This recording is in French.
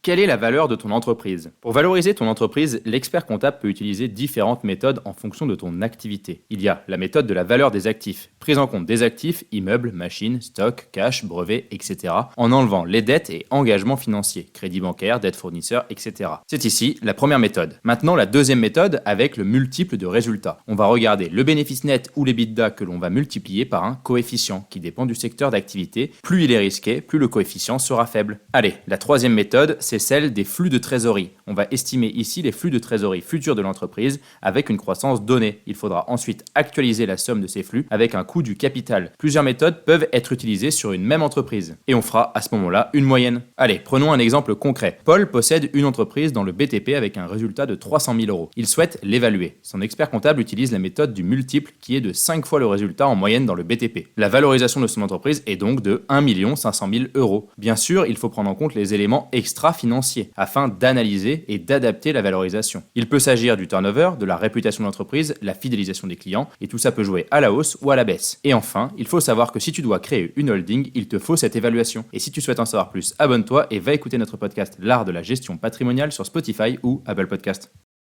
Quelle est la valeur de ton entreprise? Pour valoriser ton entreprise, l'expert comptable peut utiliser différentes méthodes en fonction de ton activité. Il y a la méthode de la valeur des actifs, prise en compte des actifs, immeubles, machines, stocks, cash, brevets, etc., en enlevant les dettes et engagements financiers, crédit bancaire, dette fournisseur, etc. C'est ici la première méthode. Maintenant, la deuxième méthode avec le multiple de résultats. On va regarder le bénéfice net ou l'EBITDA que l'on va multiplier par un coefficient qui dépend du secteur d'activité. Plus il est risqué, plus le coefficient sera faible. Allez, la troisième méthode, c'est celle des flux de trésorerie. On va estimer ici les flux de trésorerie futurs de l'entreprise avec une croissance donnée. Il faudra ensuite actualiser la somme de ces flux avec un coût du capital. Plusieurs méthodes peuvent être utilisées sur une même entreprise. Et on fera à ce moment-là une moyenne. Allez, prenons un exemple concret. Paul possède une entreprise dans le BTP avec un résultat de 300 000 euros. Il souhaite l'évaluer. Son expert comptable utilise la méthode du multiple qui est de 5 fois le résultat en moyenne dans le BTP. La valorisation de son entreprise est donc de 1 500 000 euros. Bien sûr, il faut prendre en compte les éléments extra-financiers afin d'analyser et d'adapter la valorisation. Il peut s'agir du turnover, de la réputation de l'entreprise, la fidélisation des clients, et tout ça peut jouer à la hausse ou à la baisse. Et enfin, il faut savoir que si tu dois créer une holding, il te faut cette évaluation. Et si tu souhaites en savoir plus, abonne-toi et va écouter notre podcast L'art de la gestion patrimoniale sur Spotify ou Apple Podcast.